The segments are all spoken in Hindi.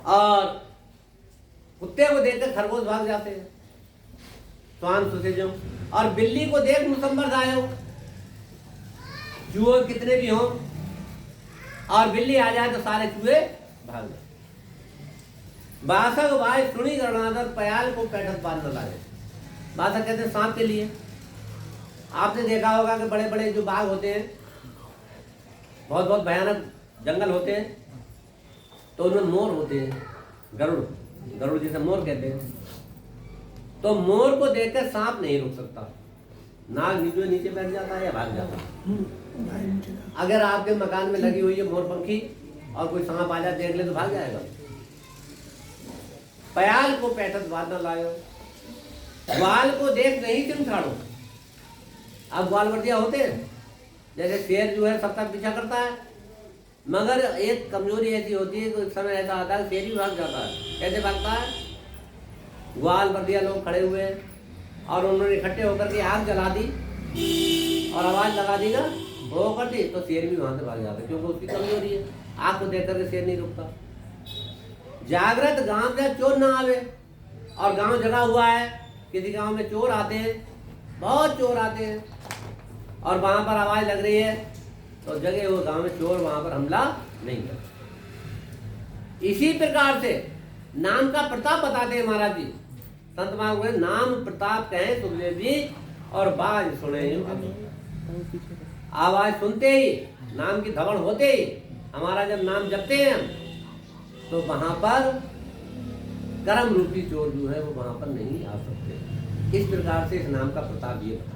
और कुत्ते को देखकर खरगोश भाग जाते हैं, स्वान सुसेजो। और बिल्ली को देख मुसम्बर आयो, चूहे कितने भी हों और बिल्ली आ जाए तो सारे चूहे भाग जाए। बासक भाई सुनी गणाधर पयाल को पैठक बांध लागे। बासक कहते हैं सांप के लिए। आपने देखा होगा कि बड़े बड़े जो बाघ होते हैं, बहुत बहुत भयानक जंगल होते हैं, तो उनमें मोर होते हैं, गरुड़, गरुड़ जिसे मोर कहते हैं। तो मोर को देखकर सांप नहीं रुक सकता, नाग नीचे बैठ जाता है या भाग जाता है। अगर आपके मकान में लगी हुई है मोरपंखी और कोई सांप आ जाए देख ले तो भाग जाएगा। पयाल को पैठक बांधना लायो, ग्वाल को देख नहीं तुम ठाड़ो। अब ग्वाल वर्दिया होते हैं, जैसे शेर जो है सबका पीछा करता है, मगर एक कमजोरी ऐसी होती है कि समय ऐसा आता है शेर ही भाग जाता है। कैसे भागता है? ग्वाल वर्दिया लोग खड़े हुए हैं और उन्होंने इकट्ठे होकर के आग जला दी और आवाज लगा दी ना, वो कर दी, तो शेर भी वहां से भाग जाता है, क्योंकि उसकी कमजोरी है। आग को देख करके शेर नहीं रुकता। जागृत गांव में चोर ना आवे, और गांव जगा हुआ है, किसी गांव में चोर आते हैं, बहुत चोर आते हैं और वहां पर आवाज लग रही है, तो जगह वो गांव में चोर वहां पर हमला नहीं करते। इसी प्रकार से नाम का प्रताप बताते हैं महाराज जी। संत महात्मा नाम प्रताप कहें सुखदेव जी, और बाज सुने आवाज सुनते ही, नाम की धवल होते ही, हमारा जब नाम जपते हैं हम, तो वहां पर कर्म रूपी चोर जो है वो वहां पर नहीं आ सकते। इस प्रकार से इस नाम का प्रताप ये बता।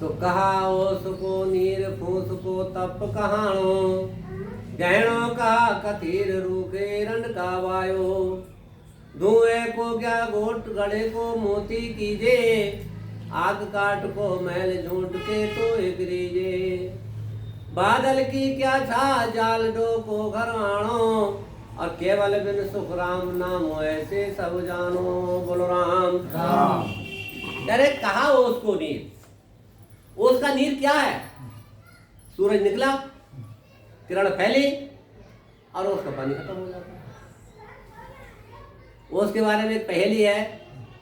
तो कहा उसको नीर फूस को तप कहाणो, गहणों का कथीर रूखे रंड का वायो। धुएं को क्या घोट गड़े को मोती कीजे, आग काट को मैल झूठ के तो गिरीजे। बादल की क्या छा जाल डो को घर आणो, और केवल बिन सुख राम नाम ऐसे सब जानो। बोलो राम। अरे कहा उसको नीर, उसका नीर क्या है? सूरज निकला, किरण फैली और उसका पानी खत्म हो जाता है। उसके बारे में एक पहेली है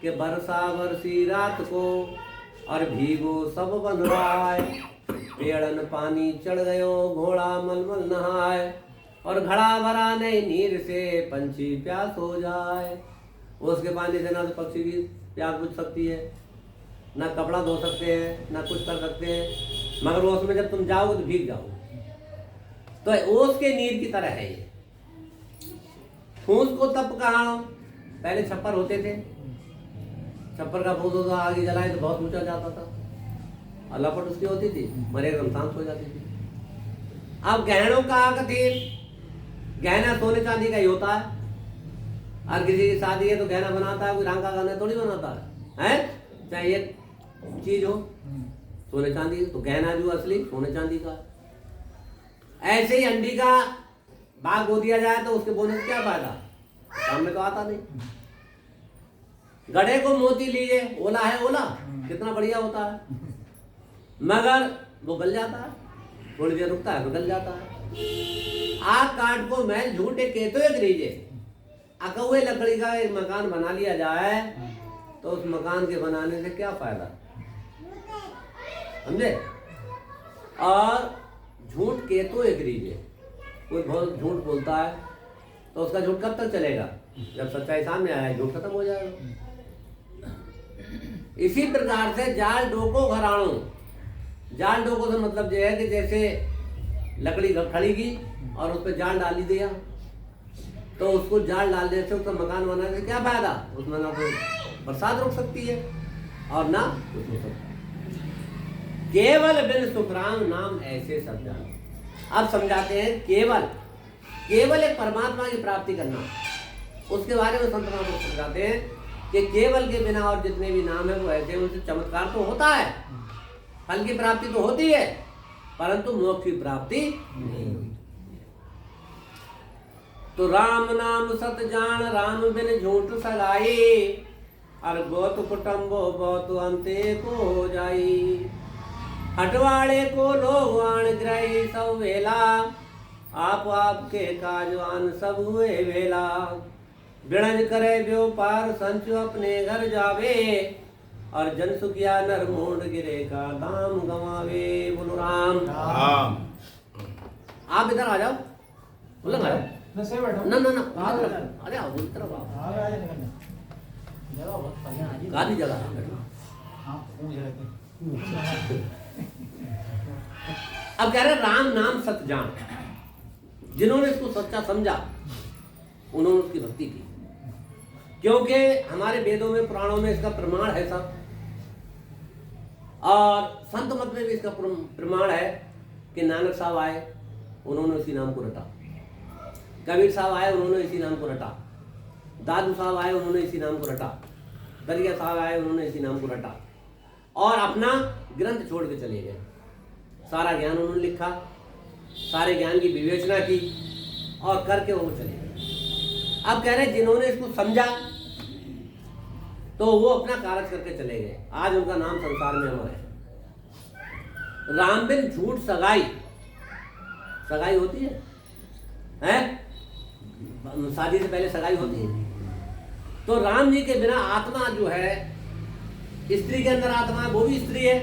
कि बरसा बरसी रात को और भीगो सब बन रहाय। पेड़न पानी चढ़ गयो घोड़ा मलमल नहाय, और घड़ा भरा नहीं नीर से पंछी प्यास हो जाए। उसके पानी से ना तो पक्षी की प्यास बुझ सकती है, ना कपड़ा धो सकते हैं, ना कुछ कर सकते हैं, मगर उसमें जब तुम जाओगे तो भीग जाओगे। तो ओस के नीर की तरह है ये। फूस को तप कहाणो, पहले छप्पर होते थे, छप्पर का फूस होता आगे जलाए तो बहुत ऊंचा जाता था, और लपट उसकी होती थी, मरे एकदम शांत हो जाती थी। अब गहनों का कथीर, गहना सोने चांदी का ही होता है। हर किसी की शादी है तो गहना बनाता है, कोई रंग का गहना थोड़ी बनाता है? चाहे एक चीज हो सोने चांदी, तो गहना जो असली सोने चांदी का। ऐसे ही अंडी का बाग बो दिया जाए तो उसके बोने से क्या फायदा? काम में तो आता नहीं। गधे को मोती लीजिए, ओला है ओला, कितना बढ़िया होता है, मगर वो गल जाता है, थोड़ी देर रुकता है तो गल जाता है। आग काट को मैल झूठे केतो एक लीजिए। अकौए लकड़ी का एक मकान बना लिया जाए तो उस मकान के बनाने से क्या फायदा, समझे? और झूठ केतो एक लीजिए। कोई बहुत झूठ बोलता है तो उसका झूठ कब तक चलेगा? जब सच्चाई सामने आए झूठ खत्म हो जाएगा। इसी प्रकार से जाल डोको घराणो, जाल डोको से मतलब यह है कि जैसे लकड़ी खड़ी की और उस पर जाल डाल दिया, तो उसको जाल डालने से उसका मकान बनाने से क्या फायदा? उसमें ना तो बरसात रुक सकती है और ना कुछ हो सकता है। केवल बिन सुखराम नाम ऐसे सब जानो। अब समझाते हैं केवल एक परमात्मा की प्राप्ति करना, उसके बारे में संत महात्मा समझाते हैं कि केवल के बिना और जितने भी नाम है वो ऐसे, उनसे चमत्कार तो होता है, फल की प्राप्ति तो होती है, परंतु मोक्ष की प्राप्ति नहीं हुई। तो राम नाम सत जान, राम बिन झूठ सगाई, और गोत कुटुंबो बहुत अंते को हो जाई। हटवाड़े को लोग आण ग्रही सब वेला, आप आपके काजवान सब हुए वेला। बिणज करे व्यापार संचो अपने घर जावे, और जन सुखिया नर मूंड गिरे का दाम गवावे। बोलो राम राम। आप इधर आ जाओ, बोलो आ जाओ। नशे बैठो ना ना ना अरे आओ इस तरफ आओ। काली जगह अब कह रहे राम नाम सत्य जान। जिन्होंने इसको सच्चा समझा उन्होंने उसकी भक्ति की, क्योंकि हमारे वेदों में पुराणों में इसका प्रमाण है सब, और संत मत में भी इसका प्रमाण है कि नानक साहब आए उन्होंने इसी नाम को रटा, कबीर साहब आए उन्होंने इसी नाम को रटा, दादू साहब आए उन्होंने इसी नाम को रटा, दरिया साहब आए उन्होंने इसी नाम को रटा, और अपना ग्रंथ छोड़ के चले गए। सारा ज्ञान उन्होंने लिखा, सारे ज्ञान की विवेचना की और करके वो चले गए। अब कह रहे जिन्होंने इसको समझा तो वो अपना कार्य करके चले गए। आज उनका नाम संसार में अमर है। राम बिन झूठ सगाई, सगाई होती है, शादी से पहले सगाई होती है। तो राम जी के बिना आत्मा जो है, स्त्री के अंदर आत्मा है वो भी स्त्री है,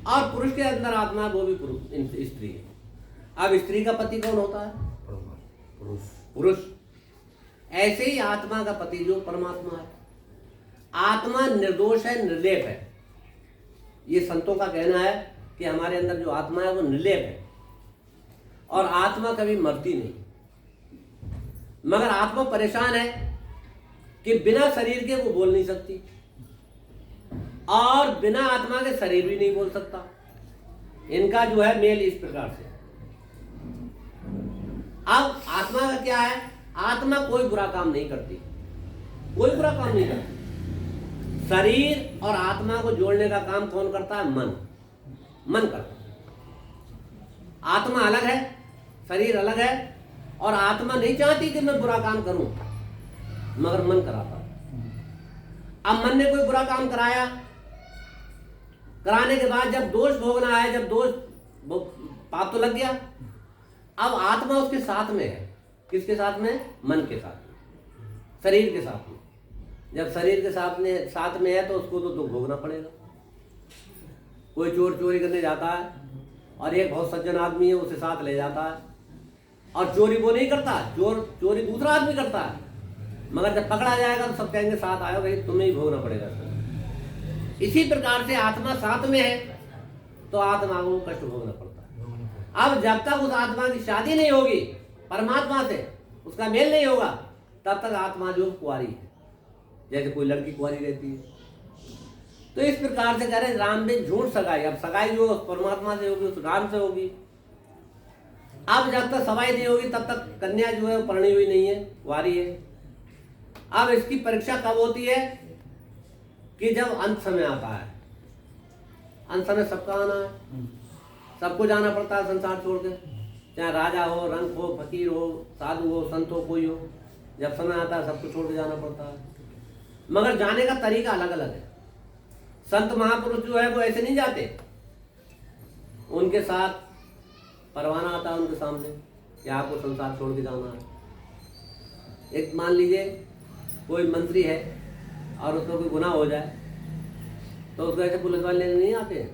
और पुरुष के अंदर आत्मा है वो भी स्त्री है। अब स्त्री का पति कौन होता है? पुरुष। पुरुष। ऐसे ही आत्मा का पति जो परमात्मा है। आत्मा निर्दोष है, निर्लेप है। ये संतों का कहना है कि हमारे अंदर जो आत्मा है वो निर्लेप है, और आत्मा कभी मरती नहीं। मगर आत्मा परेशान है कि बिना शरीर के वो बोल नहीं सकती, और बिना आत्मा के शरीर भी नहीं बोल सकता। इनका जो है मेल इस प्रकार से। अब आत्मा का क्या है? आत्मा कोई बुरा काम नहीं करती, कोई बुरा काम नहीं करती। शरीर और आत्मा को जोड़ने का काम कौन करता है? मन। मन करता है। आत्मा अलग है, शरीर अलग है, और आत्मा नहीं चाहती कि मैं बुरा काम करूं, मगर मन कराता है। अब मन ने कोई बुरा काम कराया, कराने के बाद जब दोष भोगना है, जब दोष पाप तो लग गया, अब आत्मा उसके साथ में है। किसके साथ में? मन के साथ में, शरीर के साथ में। जब शरीर के साथ में है तो उसको तो दुख भोगना पड़ेगा। कोई चोर चोरी करने जाता है और एक बहुत सज्जन आदमी है उसे साथ ले जाता है, और चोरी वो नहीं करता, चोरी दूसरा आदमी करता है, मगर जब पकड़ा जाएगा तो सब कहेंगे साथ आयो भाई, तुम्हें ही भोगना पड़ेगा। इसी प्रकार से आत्मा साथ में है तो आत्मा को कष्ट भोगना पड़ता है। अब जब तक उस आत्मा की शादी नहीं होगी परमात्मा से, उसका मेल नहीं होगा, तब तक आत्मा जो कुंवारी है, जैसे कोई लड़की कुंवारी रहती है। तो इस प्रकार से कह रहे राम बिन झूठ सगाई। अब सगाई जो परमात्मा से होगी उस राम से होगी। अब जब तक सगाई नहीं होगी तब तक कन्या जो है वो परणी हुई नहीं है, कुंवारी है। अब इसकी परीक्षा कब होती है? कि जब अंत समय आता है। अंत समय सबका आना है, सबको जाना पड़ता है संसार छोड़ के, चाहे राजा हो, रंक हो, फकीर हो, साधु हो, संत हो, कोई हो। जब समय आता है सबको छोड़ के जाना पड़ता है, मगर जाने का तरीका अलग अलग है। संत महापुरुष जो है वो ऐसे नहीं जाते, उनके साथ परवाना आता है उनके सामने कि आपको संसार छोड़ के जाना है। एक मान लीजिए कोई मंत्री है और उसको कोई गुनाह हो जाए तो उसको ऐसे पुलिस वाले लेने नहीं आते हैं,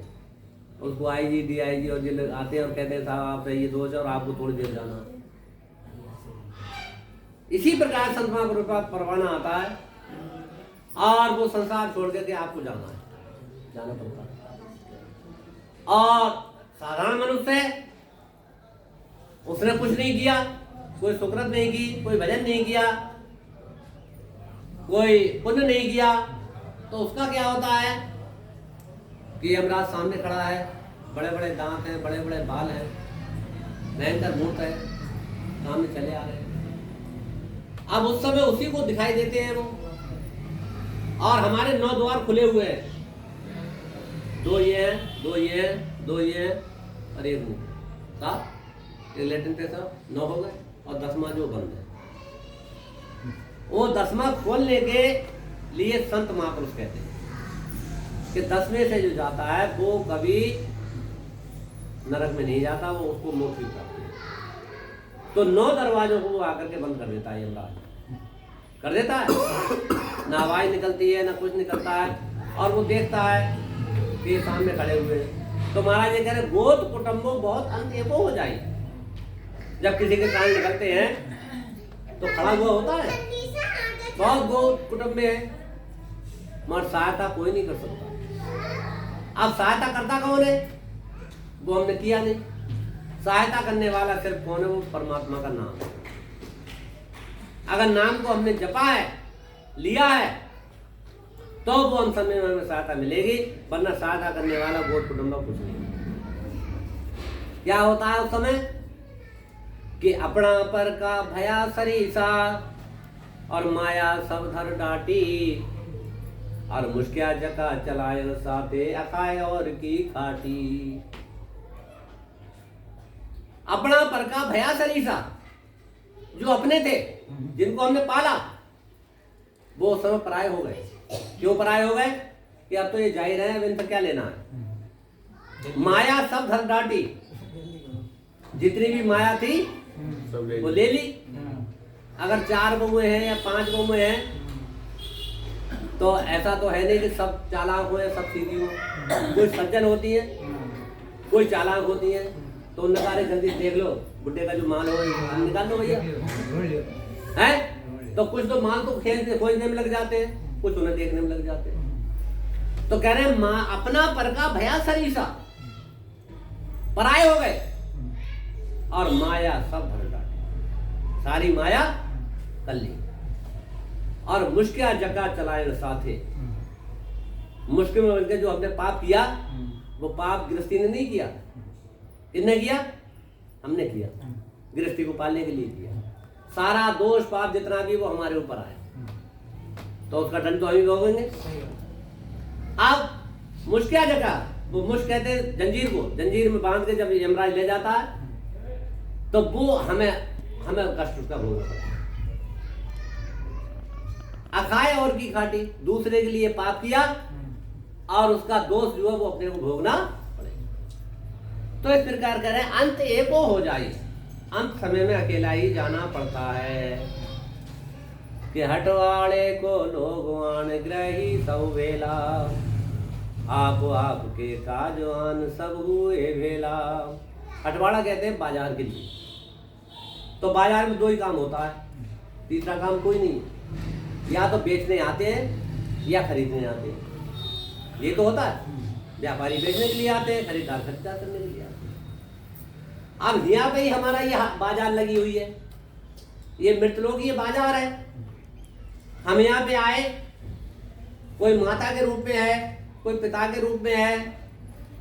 उसको आईजी, डीआईजी और ये लोग आते हैं और कहते हैं साहब आप ये दोष है और आपको थोड़ी देर जाना है। इसी प्रकार संत महापुरुष का परवाना आता है और वो संसार छोड़ करके आपको जाना है, जाना पड़ता है। और साधारण मनुष्य है, उसने कुछ नहीं किया, कोई सुकृत नहीं की, कोई भजन नहीं किया, कोई पुण्य नहीं किया, तो उसका क्या होता है कि यमराज सामने खड़ा है, बड़े बड़े दांत हैं, बड़े बड़े बाल हैं, भयंकर मूर्त है, सामने चले आ रहे हैं। अब उस समय उसी को दिखाई देते हैं वो, और हमारे 9 द्वार खुले हुए हैं, 2 ये हैं, 2 ये हैं, 2 ये हैं और 1 मुंह, 7, एक लेटिन पे सब 9 हो गए, और 10वां जो बंद है। वो 10वां खोलने के लिए संत महापुरुष कहते हैं कि 10वें से जो जाता है वो कभी नरक में नहीं जाता, वो उसको मोक्ष भी प्राप्त है। तो 9 दरवाजों को वो आकर के बंद कर देता है, यमराज कर देता है। ना आवाज निकलती है, ना कुछ निकलता है, और वो देखता है कि ये सामने खड़े हुए हैं। तो महाराज ये कह रहे गोत कुटुंबो बहुत अंत एको हो जाए। जब किसी के प्राण निकलते हैं तो खड़ा हुआ होता है, बहुत गोत कुटुंब में है, मगर सहायता कोई नहीं कर सकता। अब सहायता करता कौन है, वो हमने किया नहीं। सहायता करने वाला सिर्फ कौन है, वो परमात्मा का नाम है। अगर नाम को हमने जपा है, लिया है, तो वो हम समय में हमें सहायता मिलेगी, वरना सहायता करने वाला गोट कुटुंब कुछ नहीं। क्या होता है उस समय कि अपना पर का भया सरीसा और माया सब धर डाटी, और मुश्किया जका चलाए साथे अखाए और की खाटी। अपना पर का भया सरीसा, जो अपने थे, जिनको हमने पाला, वो सब पराये हो गए। क्यों पराये हो गए कि अब तो ये जा ही रहे हैं, इनसे क्या लेना है। माया सब धर डाटी, जितनी भी माया थी वो ले ली। अगर 4 बहुएं हैं या 5 बहुएं हैं, तो ऐसा तो है नहीं कि सब चालाक हो या सब सीधी हो। कोई सज्जन होती है, कोई चालाक होती है, तो उन्होंने कहा जल्दी देख लो बुड्ढे का जो माल हो निकाल लो भैया, है। तो कुछ तो माल को खोजने में लग जाते हैं, कुछ उन्हें देखने में लग जाते हैं। तो कह रहे हैं माँ अपना पर का भया सरीसा, पराये हो गए, और माया सब भर डाटी, सारी माया कर ली। और मुश्किल जगह चलाए साथे, मुश्किल में बनकर जो हमने पाप किया, वो पाप गृहस्थी ने नहीं किया। किसने किया? हमने किया, गृहस्थी को पालने के लिए किया। सारा दोष पाप जितना भी वो हमारे ऊपर आए, तो उसका दंड तो हम ही भोगेंगे। अब मुश्किल जगह, वो मुश्क कहते हैं जंजीर को, जंजीर में बांध के जब यमराज ले जाता है, तो वो हमें कष्ट उसका भोगना पड़ता है। अखाए और की खाटी, दूसरे के लिए पाप किया और उसका दोष जो है वो अपने को भोगना पड़ेगा। तो इस प्रकार कह रहे हैं अंत एको हो जाए, अंत समय में अकेला ही जाना पड़ता है। कि हटवाड़े को लोगवान ग्रही सब वेला, आप के काजवान सब हुए भेला। हटवाड़ा कहते हैं बाजार के लिए। तो बाजार में 2 ही काम होता है, तीसरा काम कोई नहीं है। या तो बेचने आते हैं या खरीदने आते हैं, ये तो होता है। व्यापारी बेचने के लिए आते हैं, खरीदार खरीदार करने के लिए आते हैं। अब यहाँ पे ही हमारा ये बाजार लगी हुई है, ये मृतलोक ये बाजार है। हम यहाँ पे आए, कोई माता के रूप में है, कोई पिता के रूप में है,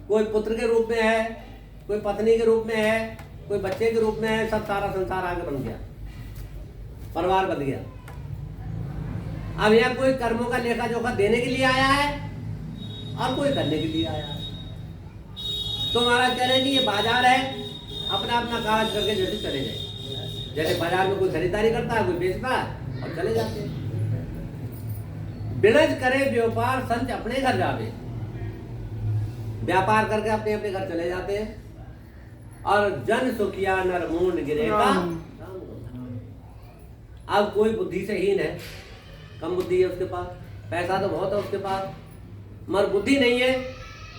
कोई पुत्र के रूप में है, कोई पत्नी के रूप में है, कोई बच्चे के रूप में है। सब सारा संसार आगे बन गया, परिवार बन गया। अब यहाँ कोई कर्मों का लेखा जोखा देने के लिए आया है और कोई करने के लिए आया है। तो महाराज कह रहे हैं कि ये बाजार है, अपना अपना काज करके जैसे चले गए। जैसे बाजार में कोई खरीदारी करता है, कोई बेचता है और चले जाते हैं। बिरज करे व्यापार संच अपने घर जावे, व्यापार करके अपने अपने घर चले जाते हैं। और जन सुखिया नर मूंड गिरेगा। अब कोई बुद्धि से हीन है, कम बुद्धि है उसके पास, पैसा तो बहुत है उसके पास, मगर बुद्धि नहीं है,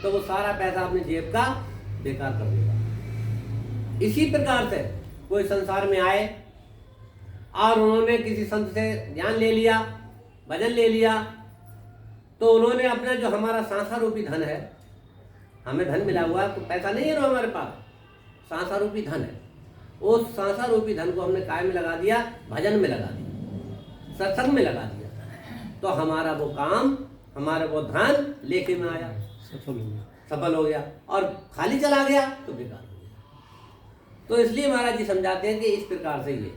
तो वो सारा पैसा अपनी जेब का बेकार कर देगा। इसी प्रकार से कोई संसार में आए और उन्होंने किसी संत से ज्ञान ले लिया, भजन ले लिया, तो उन्होंने अपना जो हमारा सांसा रूपी धन है, हमें धन मिला हुआ है, तो पैसा नहीं है ना हमारे पास, सांसा रूपी धन है। उस सांसा रूपी धन को हमने काय में लगा दिया? भजन में लगा दिया, सत्संग में लगा दिया। तो हमारा वो काम, हमारा वो धन लेके में आया, सफल हो गया, और खाली चला गया तो बेकार हो गया। तो इसलिए महाराज जी समझाते हैं कि इस प्रकार से ये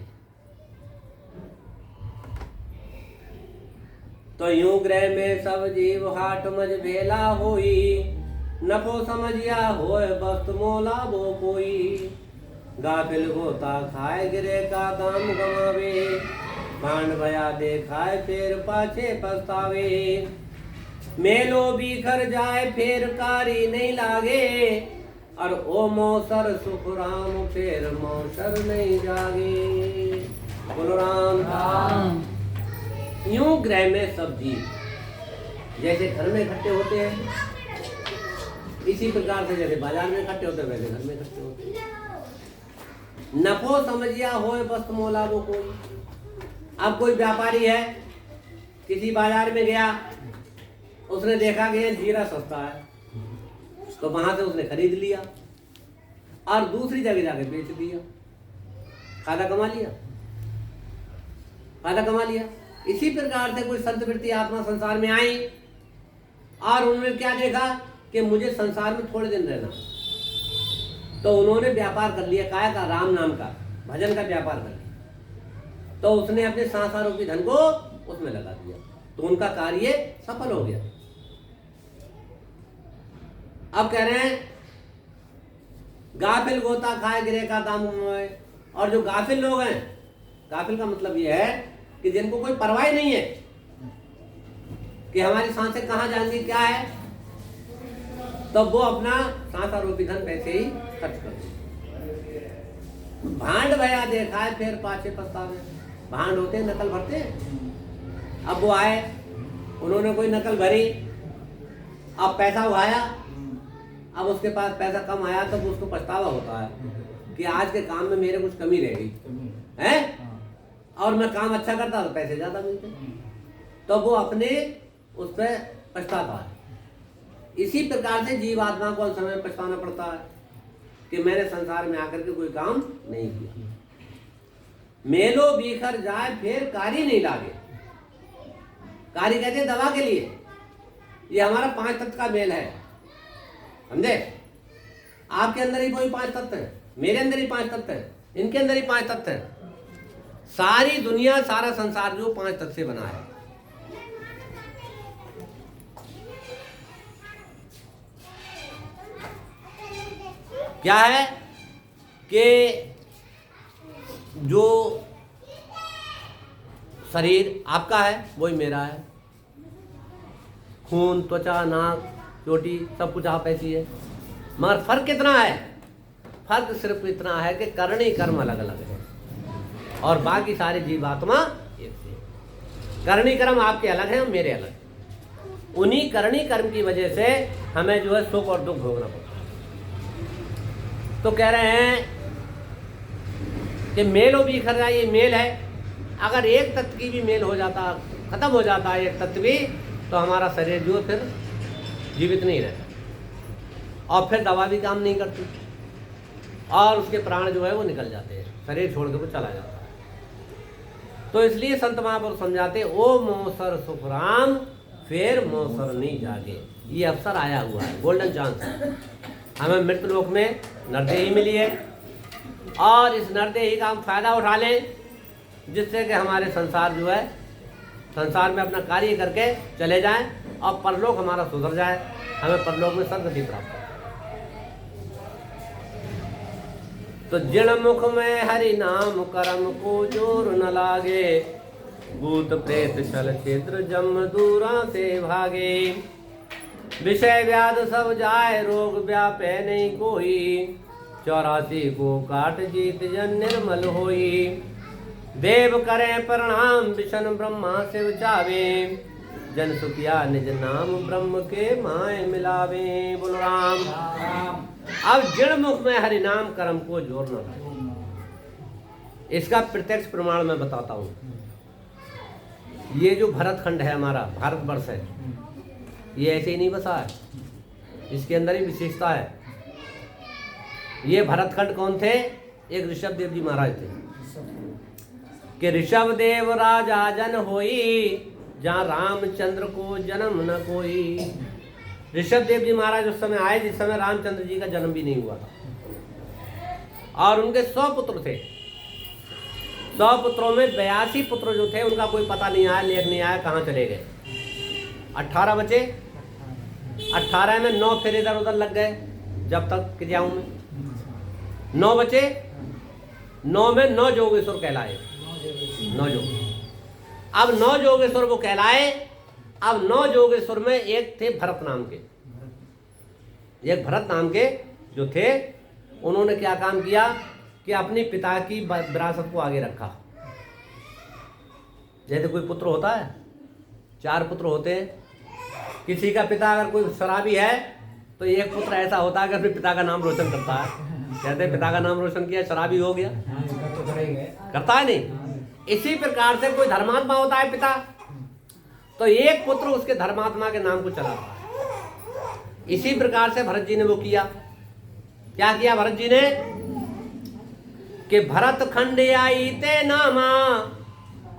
तो यूं ग्रह में सब जीव हाट मज भेला होई, नफो समझिया होए वस्तु मोला वो कोई। गाफिल होता खाए गिरे का दाम गमावे, भांड भया देखाए फिर पाछे पछतावे। मेलो बिखर जाए फिर कारी नहीं लागे, और ओ मौसर सुख राम फिर मौसर नहीं जागे। बोलो राम राम। यूं ग्रह में सब जीव जैसे घर में इकट्ठे होते हैं, इसी प्रकार से जैसे बाजार में इकट्ठे होते हैं वैसे घर में इकट्ठे होते हैं। नफो समझिया होए बस्त मोला वो कोई। अब कोई व्यापारी है, किसी बाजार में गया, उसने देखा कि ये जीरा सस्ता है, तो वहां से उसने खरीद लिया और दूसरी जगह जाके बेच दिया, फायदा कमा लिया, फायदा कमा लिया। इसी प्रकार से कोई संत वृत्ति आत्मा संसार में आई और उन्होंने क्या देखा कि मुझे संसार में थोड़े दिन रहना, तो उन्होंने व्यापार कर लिया, काय का, राम नाम का, भजन का व्यापार कर लिया। तो उसने अपने सांसारों की धन को उसमें लगा दिया, तो उनका कार्य सफल हो गया। अब कह रहे हैं गाफिल गोता खाए गिरे का दाम है। और जो गाफिल लोग हैं, गाफिल का मतलब ये है कि जिनको कोई परवाह नहीं है कि हमारी सांसें कहाँ जाएंगी, क्या है, तो वो अपना सांस आरोपी धन पैसे ही खर्च कर देते। भांड भया देखा है फिर पाछे पछतावे। भांड होते हैं, नकल भरते हैं। अब वो आए, उन्होंने कोई नकल भरी, अब पैसा उगाया, अब उसके पास पैसा कम आया तो उसको पछतावा होता है कि आज के काम में मेरे कुछ कमी रह गई है, और मैं काम अच्छा करता तो पैसे ज्यादा मिलते, तो वो अपने उस पर पछताता है। इसी प्रकार से जीव आत्मा को उस समय पछताना पड़ता है कि मैंने संसार में आकर के कोई काम नहीं किया। मेलो बिखर जाए फिर कारी नहीं लागे। कारी कहते हैं दवा के लिए। ये हमारा 5 तत्व का मेल है, समझे। आपके अंदर ही कोई 5 तत्व है, मेरे अंदर ही 5 तत्व है, इनके अंदर ही 5 तत्व है। सारी दुनिया, सारा संसार जो 5 तत्व से बना है। क्या है कि जो शरीर आपका है वही मेरा है। खून, त्वचा, नाक, चोटी सब कुछ आप ऐसी है, मगर फर्क कितना है? फर्क सिर्फ इतना है कि करणी कर्म अलग अलग है और बाकी सारे जीवात्मा एक से। करणी कर्म आपके अलग हैं और मेरे अलग। उन्हीं करणी कर्म की वजह से हमें जो है सुख और दुख भोगना पड़ता है। तो कह रहे हैं कि मेलो बिखर जाए, ये मेल है। अगर एक तत्व की भी मेल हो जाता, खत्म हो जाता है एक तत्व भी, तो हमारा शरीर जो फिर जीवित नहीं रहता और फिर दवा भी काम नहीं करती और उसके प्राण जो है वो निकल जाते हैं, शरीर छोड़ के वो चला जाता है। तो इसलिए संत महापुरुष समझाते, ओ मौसर सुख राम फिर मौसर नहीं जागे। ये अवसर आया हुआ है, गोल्डन चांस। हमें मृत लोक में नरदेही मिली है और इस नरदेही का हम फायदा उठा लें, जिससे कि हमारे संसार जो है, संसार में अपना कार्य करके चले जाएं और परलोक हमारा सुधर जाए, हमें परलोक में सदगति प्राप्त हो। तो जिण मुख में हरि नाम कर्म को जोर न लागे, भूत प्रेत छल छिद्र जम दूरा से भागे। विषय व्याध सब जाए रोग व्यापे नहीं कोई, 84 को काट जीत जन निर्मल होई। देव करें प्रणाम विष्णु ब्रह्मा शिव चावे, जन सुखिया निज नाम ब्रह्म के माए मिलावे। बोलो राम राम। अब जड़ मुख में हरि नाम कर्म को जोड़ना है, इसका प्रत्यक्ष प्रमाण मैं बताता हूँ। ये जो भरतखंड है हमारा, भारतवर्ष है, ये ऐसे ही नहीं बसा है, इसके अंदर ही विशेषता है। ये भरतखंड कौन थे? एक ऋषभ देव जी महाराज थे कि ऋषभ देव राजा जन होई, जहाँ रामचंद्र को जन्म न कोई। ऋषभ देव जी महाराज उस समय आए जिस समय रामचंद्र जी का जन्म भी नहीं हुआ था और उनके 100 पुत्र थे। 100 पुत्रों में 82 पुत्र जो थे उनका कोई पता नहीं आया, लेख नहीं आया, कहाँ चले गए। 18 बचे, 18 में 9 फिर इधर उधर लग गए जब तक क्रियाओं में। 9 बचे, 9 में 9 जोगेश्वर कहलाए, 9 जोगेश्वर। अब 9 जोगेश्वर वो कहलाए। अब 9 जोगेश्वर में एक थे भरत नाम के, एक भरत नाम के जो थे उन्होंने क्या काम किया कि अपने पिता की विरासत को आगे रखा। जैसे कोई पुत्र होता है, 4 पुत्र होते हैं, किसी का पिता अगर कोई शराबी है तो एक पुत्र ऐसा होता है कि अपने पिता का नाम रोशन करता है, कहते हैं पिता का नाम रोशन किया, शराबी हो गया, करता है नहीं। इसी प्रकार से कोई धर्मात्मा होता है पिता, तो एक पुत्र उसके धर्मात्मा के नाम को चलाता है। इसी प्रकार से भरत जी ने वो किया। क्या किया भरत जी ने कि भरत खंड आई ते नामा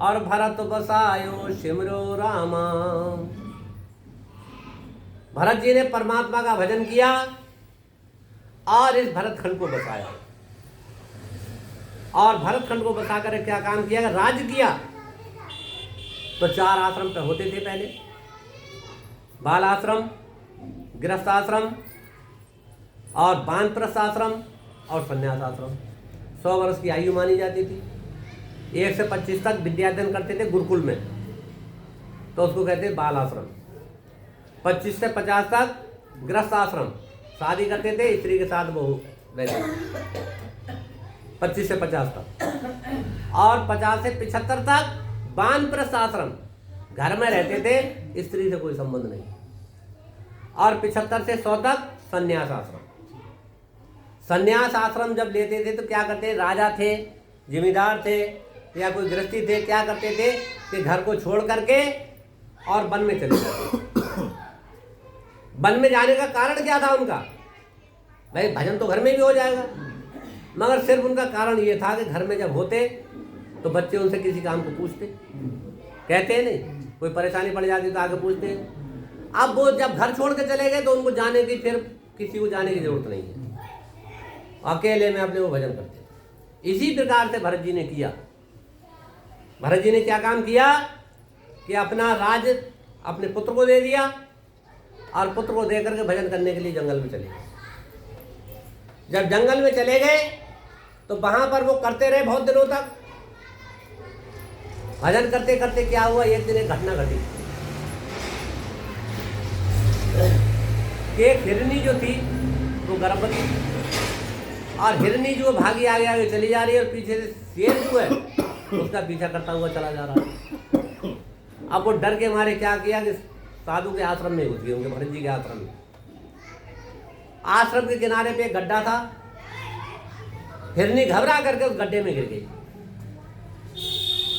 और भरत बसायो सिमरो रामा। भरत जी ने परमात्मा का भजन किया और इस भरत खंड को बसाया। और भरत खंड को बसाकर क्या काम किया, राज्य किया। तो 4 आश्रम पे होते थे पहले, बाल आश्रम, गृहस्थ आश्रम और वानप्रस्थ आश्रम और संन्यास आश्रम। 100 वर्ष की आयु मानी जाती थी। 1 से 25 तक विद्याध्ययन करते थे गुरुकुल में, तो उसको कहते हैं बाल आश्रम। 25 से 50 तक गृहस्थ आश्रम, शादी करते थे, स्त्री के साथ वो रहते थे 25 से 50 तक। और 50 से 75 तक वानप्रस्थ आश्रम, घर में रहते थे, स्त्री से कोई संबंध नहीं। और 75 से 100 तक संन्यास आश्रम। संन्यास आश्रम जब लेते थे तो क्या करते, राजा थे, जिम्मेदार थे या कोई गृहस्थी थे, क्या करते थे कि घर को छोड़ करके और वन में चले जाते। वन में जाने का कारण क्या था उनका, भाई भजन तो घर में भी हो जाएगा, मगर सिर्फ उनका कारण ये था कि घर में जब होते तो बच्चे उनसे किसी काम को पूछते, कहते हैं नहीं, कोई परेशानी पड़ जाती तो आगे पूछते हैं। अब वो जब घर छोड़ के चले गए तो उनको जाने की, फिर किसी को जाने की जरूरत नहीं है, अकेले में अपने वो भजन करते। इसी प्रकार से भरत जी ने किया। भरत जी ने क्या काम किया कि अपना राज अपने पुत्र को दे दिया और पुत्र को देकर के भजन करने के लिए जंगल में चले गए। जब जंगल में चले गए तो वहां पर वो करते रहे बहुत दिनों तक भजन करते करते। क्या हुआ, एक दिन एक घटना घटी कि एक हिरनी जो थी वो गर्भवती, और हिरनी जो भागी आगे आगे चली जा रही है और पीछे से शेर जो है उसका पीछा करता हुआ चला जा रहा है। अब वो डर के मारे क्या किया कि साधु के आश्रम में घुस गए, उनके भरत जी के आश्रम में। आश्रम के किनारे पे एक गड्ढा था, हिरनी घबरा करके उस गड्ढे में गिर गई।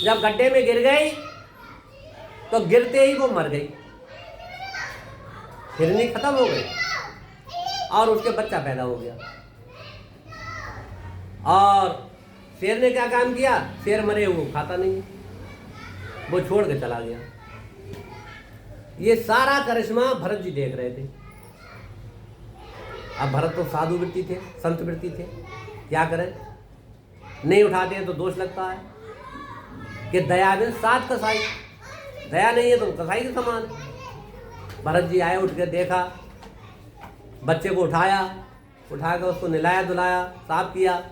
जब गड्ढे में गिर गई तो गिरते ही वो मर गई, हिरनी खत्म हो गई और उसके बच्चा पैदा हो गया। और शेर ने क्या काम किया, शेर मरे हुए खाता नहीं, वो छोड़ के चला गया। ये सारा करिश्मा भरत जी देख रहे थे। अब भरत तो साधु वृत्ति थे, संत वृत्ति थे, क्या करें, नहीं उठाते हैं तो दोष लगता है कि दया बिन सात कसाई, दया नहीं है तो कसाई के समान। भरत जी आए, उठ के देखा, बच्चे को उठाया, उठा कर उसको नहलाया धुलाया, साफ किया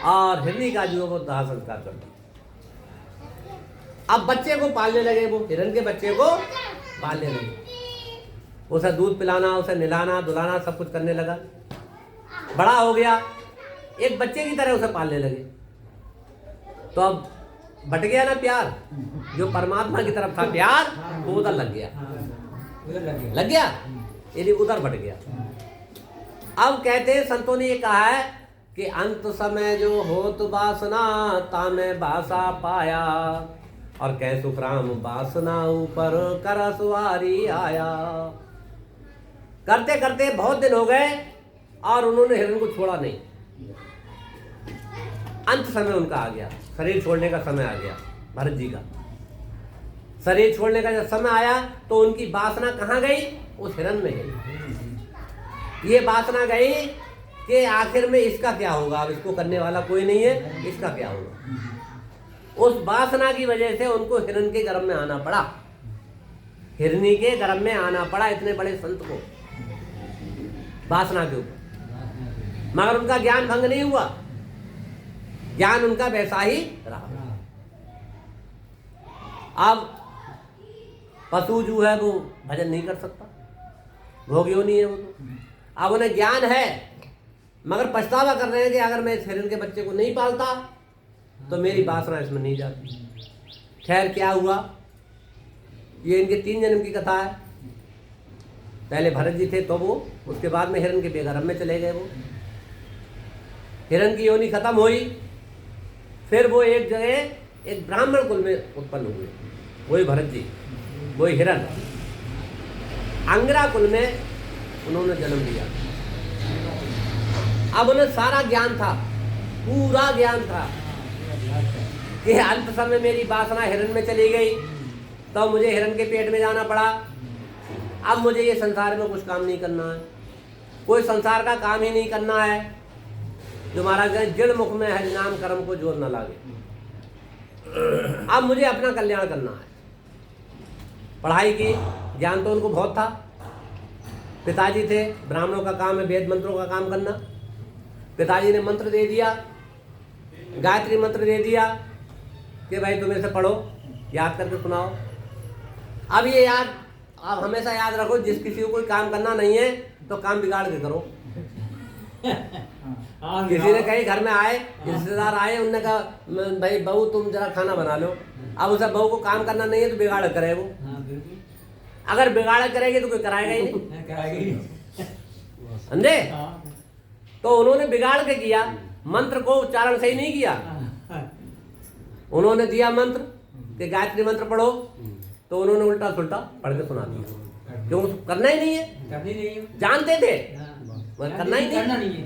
और हिरनी का जो वो दाह संस्कार कर दिया। अब बच्चे को पालने लगे, वो हिरन के बच्चे को पालने लगे, उसे दूध पिलाना, उसे नहलाना धुलाना सब कुछ करने लगा। बड़ा हो गया, एक बच्चे की तरह उसे पालने लगे। तो अब बट गया ना प्यार, जो परमात्मा की तरफ था प्यार वो उधर लग गया, लग गया, यदि उधर बट गया। अब कहते हैं, संतों ने ये कहा है कि अंत समय जो होत वासना तामे बासा पाया, और कह सुख राम वासना ऊपर कर सुवारी आया। करते करते बहुत दिन हो गए और उन्होंने हिरण को छोड़ा नहीं। अंत समय उनका आ गया, शरीर छोड़ने का समय आ गया। भरत जी का शरीर छोड़ने का जब समय आया तो उनकी वासना कहाँ गई, उस हिरण में गई। ये वासना गई कि आखिर में इसका क्या होगा, अब इसको करने वाला कोई नहीं है, इसका क्या होगा। उस वासना की वजह से उनको हिरण के गर्भ में आना पड़ा, हिरनी के गर्भ में आना पड़ा इतने बड़े संत को, वासना के ऊपर। मगर उनका ज्ञान भंग नहीं हुआ, ज्ञान उनका वैसा ही रहा। अब पशु जो है वो भजन नहीं कर सकता, भोग्यो नहीं है वो तो। अब उन्हें ज्ञान है मगर पछतावा कर रहे हैं कि अगर मैं इस हिरण के बच्चे को नहीं पालता तो मेरी वासना इसमें नहीं जाती। खैर क्या हुआ, ये इनके 3 जन्म की कथा है। पहले भरत जी थे तो वो, उसके बाद में हिरण के बेगरम में चले गए। वो हिरण की योनि खत्म हुई, फिर वो एक जगह एक ब्राह्मण कुल में उत्पन्न हुए, वही भरत जी, वही हिरण। अंगिरा कुल में उन्होंने जन्म लिया। अब उन्हें सारा ज्ञान था, पूरा ज्ञान था कि अल्प समय मेरी वासना हिरण में चली गई तो मुझे हिरण के पेट में जाना पड़ा। अब मुझे ये संसार में कुछ काम नहीं करना है, कोई संसार का काम ही नहीं करना है। जो महाराज कहें जड़ मुख में हरिनाम कर्म को जोर न लागे। अब मुझे अपना कल्याण करना है। पढ़ाई की, ज्ञान तो उनको बहुत था। पिताजी थे, ब्राह्मणों का काम है वेद मंत्रों का काम करना। पिताजी ने मंत्र दे दिया, गायत्री मंत्र दे दिया कि भाई तुम इसे पढ़ो, याद करके सुनाओ। अब ये याद, आप हमेशा याद रखो, जिस किसी को कोई काम करना नहीं है तो काम बिगाड़ के करो। किसी ने कहीं घर में आए, रिश्तेदार आए, उनने कहा भाई बहू तुम जरा खाना बना लो। अब उसे बहू को काम करना नहीं है तो बिगाड़ करे वो। अगर बिगाड़ करेगी तो कोई कराएगा ही नहीं, समझे? तो उन्होंने बिगाड़ के किया, मंत्र को उच्चारण सही नहीं किया। उन्होंने दिया मंत्र कि गायत्री मंत्र पढ़ो, तो उन्होंने उल्टा सुल्टा पढ़ के सुना दिया। क्यों? करना ही नहीं है, जानते थे करना ही नहीं।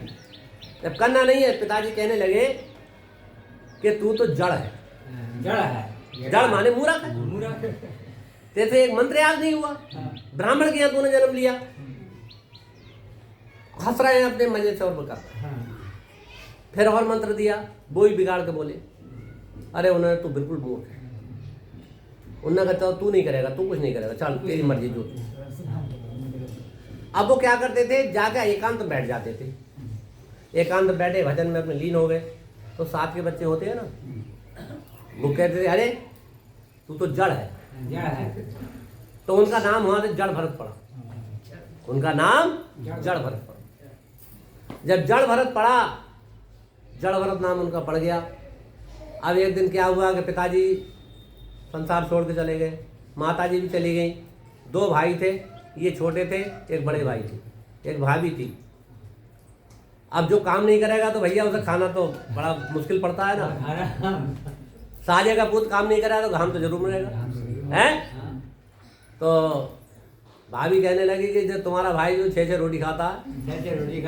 जब करना नहीं है, पिताजी कहने लगे कि तू तो जड़ है। जड़ माने मूर्ख है। तेरे एक मंत्र याद नहीं हुआ, ब्राह्मण के यहाँ तूने जन्म लिया। हंस रहे हैं अपने मजे से और बकर। फिर और मंत्र दिया, वो ही बिगाड़ के बोले। अरे उन्होंने तू बिल्कुल मूर्ख है। उन्होंने कहा तू नहीं करेगा, तू कुछ नहीं करेगा, चल तेरी मर्जी जो। अब वो क्या करते थे, जाकर एकांत में बैठ जाते थे। एकांत में बैठे भजन में अपने लीन हो गए। तो साथ के बच्चे होते हैं ना, वो कहते थे अरे तू तो जड़ है। तो उनका नाम वहां से जड़ भरत पड़ा। उनका नाम जड़ भरत पड़ा। जब जड़ भरत पड़ा, जड़ भरत नाम उनका पड़ गया। अब एक दिन क्या हुआ कि पिताजी संसार छोड़ के चले गए, माताजी भी चली गई। 2 भाई थे, ये छोटे थे, एक बड़े भाई थे, एक भाभी थी। अब जो काम नहीं करेगा तो भैया उसे खाना तो बड़ा मुश्किल पड़ता है ना। साजे का पूत काम नहीं करेगा तो घाम तो जरूर मिलेगा, हैं? तो भाभी कहने लगी कि जो तुम्हारा भाई जो 6 रोटी खाता है,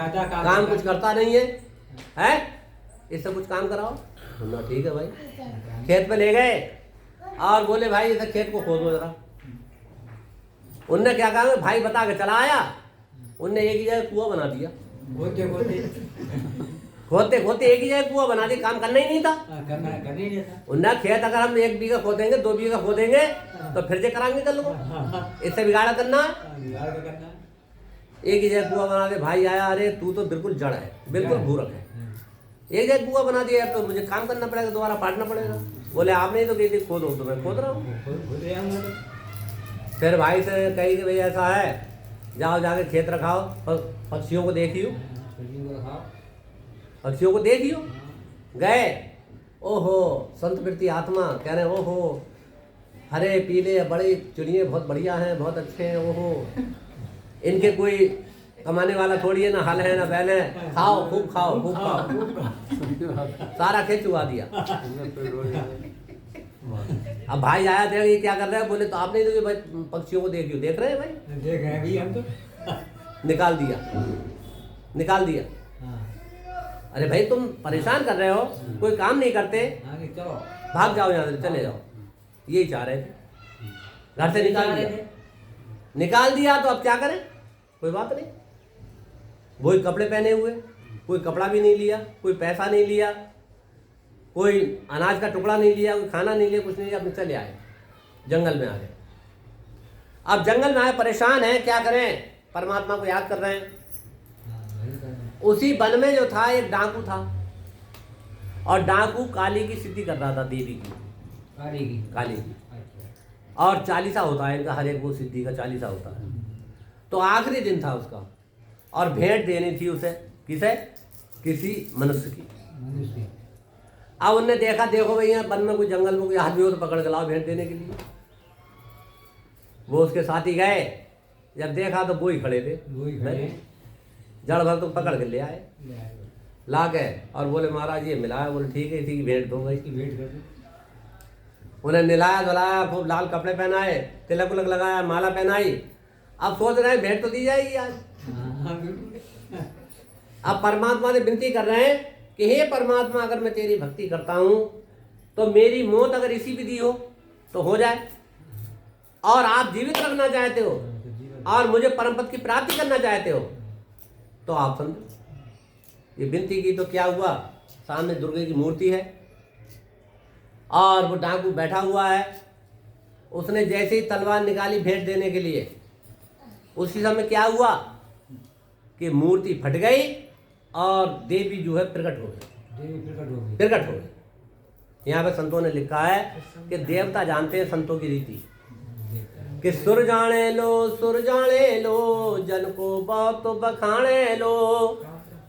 काम कुछ करता नहीं है, हैं? इससे कुछ काम कराओ। बोला ठीक है भाई। खेत पे ले गए और बोले भाई इसे खेत को खोदो जरा। उनने क्या कहा, भाई बता के चला आया। उनने एक ही जगह कुआं बना दिया। खोदते खोदते एक ही जगह कुआं बना दिया, काम करना ही नहीं था। उनने खेत अगर हम 1 बीघा खोदेंगे, 2 बीघा खोदेंगे तो फिर से कराएंगे कल को, इससे बिगाड़ा करना। एक ही जगह कुआं बना दे। भाई आया, अरे तू तो बिल्कुल जड़ है, बिल्कुल मूर्ख है। एक जगह कुआं बना दिया तो मुझे काम करना पड़ेगा, दोबारा पाटना पड़ेगा। बोले आपने ही तो कही थी खोदो, तो मैं खोद रहा हूँ। फिर भाई से कही कि भाई ऐसा है, जाओ जाके खेत रखाओ, पक्षियों को देखियो, पक्षियों को देखियो। गए, ओहो संत वृत्ति आत्मा कह रहे हैं, ओहो हरे पीले बड़े चिड़िए बहुत बढ़िया हैं, बहुत अच्छे हैं। ओहो इनके कोई कमाने वाला थोड़ी है ना, हल है ना बैल है, खाओ खूब खाओ खूब खाओ। सारा खेत चुवा दिया। अब भाई आया, देख ये क्या कर रहे हैं। बोले तो आपने तो भाई पक्षियों को देखियो। देख रहे हैं भाई, देख रहे हैं भाई हम तो। निकाल दिया। अरे भाई तुम परेशान कर रहे हो, कोई काम नहीं करते, चलो भाग जाओ यहाँ से, चले जाओ। यही चाह रहे थे, घर से निकाल दिया। तो अब क्या करें, कोई बात नहीं। वही कपड़े पहने हुए, कोई कपड़ा भी नहीं लिया, कोई पैसा नहीं लिया, कोई अनाज का टुकड़ा नहीं लिया, कोई खाना नहीं लिया, कुछ नहीं लिया, अपने चले आए, जंगल में आ गए। अब जंगल में आए, परेशान है, क्या करें, परमात्मा को याद कर रहे हैं। उसी वन में जो था एक डाकू था, और डाकू काली की सिद्धि कर रहा था, देवी की, काली की। और 40 होता है इनका, हर एक वो सिद्धि का 40 होता है। तो आखिरी दिन था उसका, और भेंट देनी थी उसे, किसे? किसी मनुष्य की। मनुष्य अब उनने देखा, देखो भैया वन में कोई जंगल में कोई आदमी हो तो पकड़ के लाओ भेंट देने के लिए। वो उसके साथी गए, जब देखा तो वो ही खड़े थे, वही खड़े जड़ भर तो पकड़ के ले आए, ले आए, ला गए और बोले महाराज ये मिलाया। बोले ठीक है, इसी की भेंट दूंगा। इसकी भेंट कर दो। उन्हें निलाया धुलाया, खूब लाल कपड़े पहनाए, तिलक उलक लगाया, माला पहनाई। अब सोच रहे हैं भेंट तो दी जाएगी आज। हाँ, बिल्कुल। अब परमात्मा से विनती कर रहे हैं कि हे परमात्मा, अगर मैं तेरी भक्ति करता हूँ तो मेरी मौत अगर इसी विधि हो तो हो जाए, और आप जीवित रखना चाहते हो और मुझे परम पद की प्राप्ति करना चाहते हो तो आप समझो। ये विनती की तो क्या हुआ, सामने दुर्गे की मूर्ति है और वो डाकू बैठा हुआ है। उसने जैसे ही तलवार निकाली भेंट देने के लिए, उसी समय क्या हुआ कि मूर्ति फट गई और देवी जो है प्रकट हो गई। देवी प्रकट हो गई। प्रकट हो गई। यहाँ पे संतों ने लिखा है कि देवता जानते हैं संतों की रीति कि सुर जाने लो जन को बहुत बखाने लो,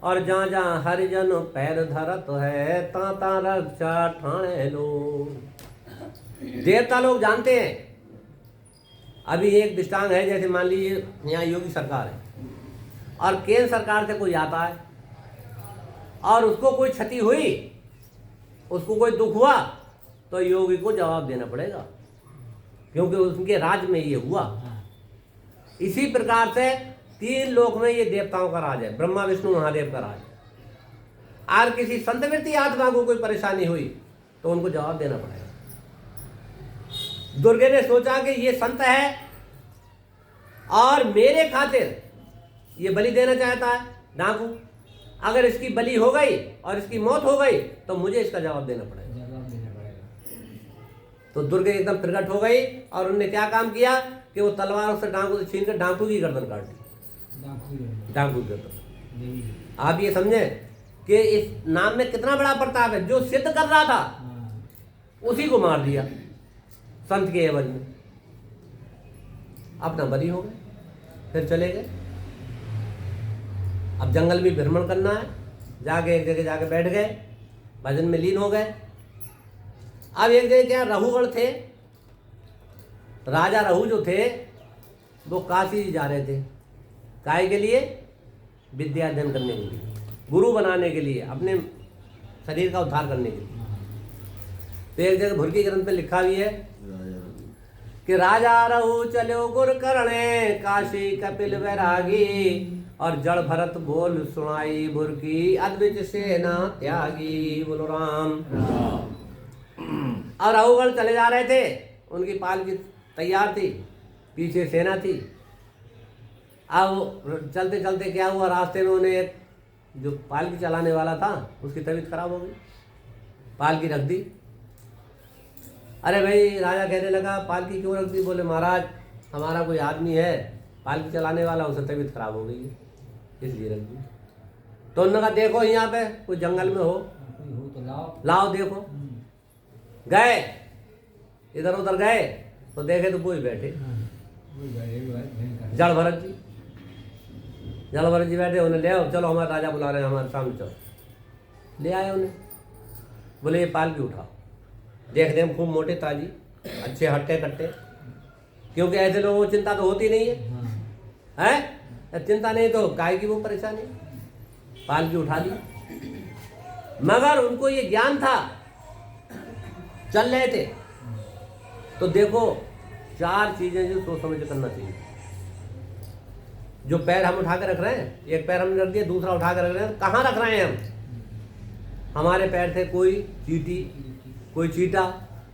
और जहाँ जहाँ हरिजन पैर धरत है ता ता रक्षा ठाणे लो। देवता लोग जानते हैं। अभी एक दृष्टांत है, जैसे मान लीजिए यहाँ योगी सरकार है और केंद्र सरकार से कोई आता है और उसको कोई क्षति हुई, उसको कोई दुख हुआ, तो योगी को जवाब देना पड़ेगा क्योंकि उनके राज्य में ये हुआ। इसी प्रकार से तीन लोक में ये देवताओं का राज है, ब्रह्मा विष्णु महादेव का राज है। और किसी संतवृत्ति आत्मा को कोई परेशानी हुई तो उनको जवाब देना पड़ेगा। दुर्गे ने सोचा कि ये संत है और मेरे खातिर ये बलि देना चाहता है डाकू, अगर इसकी बलि हो गई और इसकी मौत हो गई तो मुझे इसका जवाब देना पड़ेगा। तो दुर्गे एकदम प्रकट हो गई और उन्होंने क्या काम किया कि वो तलवार से डाकू से छीन कर डाकू की गर्दन काट दी। डाकू की गर्दन। आप ये समझे कि इस नाम में कितना बड़ा प्रताप है। जो सिद्ध कर रहा था उसी को मार दिया संत के एवज में, अपना बरी हो गए, फिर चले गए। अब जंगल में भ्रमण करना है, जाके एक जगह जाके बैठ गए, भजन में लीन हो गए। अब एक जगह क्या रघुगण थे, राजा रघु जो थे वो काशी जा रहे थे, काय के लिए? विद्या अध्ययन करने के लिए, गुरु बनाने के लिए, अपने शरीर का उद्धार करने के लिए। तो एक जगह भुरकी ग्रंथ में लिखा भी है कि राजा रघु चलो गुर करणे, काशी कपिल वैरागी, और जड़ भरत बोल सुनाई भुरकी, अद्वित सेना त्यागी। बोलो राम। और रघुगण चले जा रहे थे, उनकी पालकी तैयार थी, पीछे सेना थी। अब चलते चलते क्या हुआ, रास्ते में उन्हें एक जो पालकी चलाने वाला था उसकी तबीयत खराब हो गई, पालकी रख दी। अरे भाई, राजा कहने लगा पालकी क्यों रख दी? बोले महाराज हमारा कोई आदमी है पालकी चलाने वाला, उससे तबीयत खराब हो गई है इसलिए रख दी। तो उन्होंने कहा देखो यहाँ पे कोई जंगल में हो तो लाओ देखो। गए, इधर उधर गए तो देखे तो कोई बैठे, जड़ भरत जी। जड़ भरत जी बैठे, उन्हें ले आओ, चलो हमारे राजा बुला रहे हैं, हमारे सामने चलो। ले आए उन्हें, बोले ये पालकी उठाओ। देखते हम खूब मोटे ताजी, अच्छे हट्टे कट्टे, क्योंकि ऐसे लोगों को चिंता तो होती नहीं है, चिंता नहीं तो काय की वो परेशानी। पालकी उठा दी, मगर उनको ये ज्ञान था, चल रहे थे। तो देखो चार चीजें जो सोच समझ करना चाहिए। जो पैर हम उठा कर रख रहे हैं, एक पैर हमने रख दिया, दूसरा उठा कर रख रहे हैं, कहाँ रख रहे हैं हम? हमारे पैर थे कोई चींटी, कोई चीटा,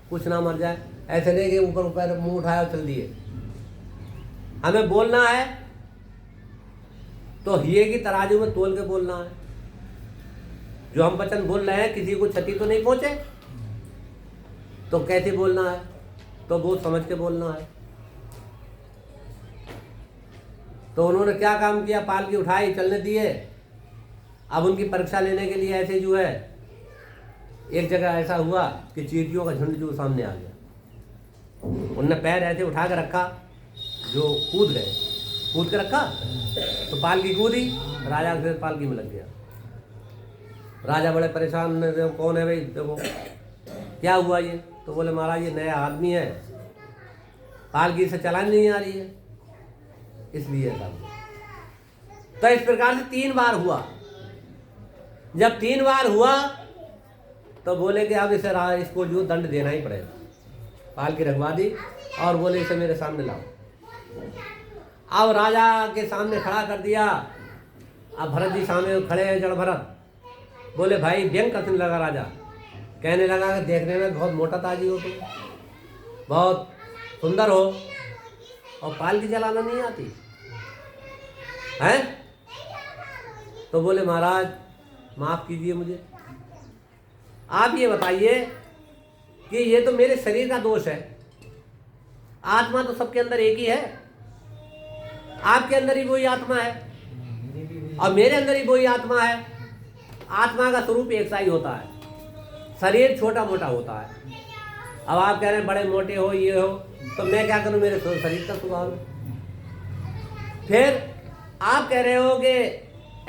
कुछ ना मर जाए। ऐसे नहीं कि ऊपर पैर मुंह उठाया और चल दिए। हमें बोलना है तो हिये की तराजू में तोल के बोलना है। जो हम वचन बोल रहे हैं किसी को क्षति तो नहीं पहुंचे, तो कैसे बोलना है? तो बहुत समझ के बोलना है। तो उन्होंने क्या काम किया, पालकी उठाई, चलने दिए। अब उनकी परीक्षा लेने के लिए ऐसे जो है, एक जगह ऐसा हुआ कि चींटियों का झुंड जो सामने आ गया। उनने पैर ऐसे उठा कर रखा, जो कूद गए। कूद के रखा तो पालकी कूदी, राजा के पालकी में लग गया। राजा बड़े परेशान ने, देखो कौन है भाई, देखो क्या हुआ ये? तो बोले महाराज ये नया आदमी है, पालकी से चलानी नहीं आ रही है, इसलिए ऐसा हुआ। तो इस प्रकार से 3 बार हुआ। जब 3 बार हुआ तो बोले कि अब इसको जो दंड देना ही पड़ेगा। पालकी रखवा दी और बोले इसे मेरे सामने लाओ। अब राजा के सामने खड़ा कर दिया। अब भरत जी सामने खड़े हैं, जड़ भरत। बोले भाई व्यंग कसने लगा राजा, कहने लगा कि देखने में बहुत मोटा ताजी हो तुम, बहुत सुंदर हो, और पालकी चलाना नहीं आती है। तो बोले महाराज माफ कीजिए मुझे, आप ये बताइए कि ये तो मेरे शरीर का दोष है, आत्मा तो सबके अंदर एक ही है, आपके अंदर ही वही आत्मा है और मेरे अंदर ही वही आत्मा है। आत्मा का स्वरूप एक सा ही होता है, शरीर छोटा मोटा होता है। अब आप कह रहे हैं बड़े मोटे हो, ये हो, तो मैं क्या करूं, मेरे शरीर का स्वभाव है। फिर आप कह रहे हो कि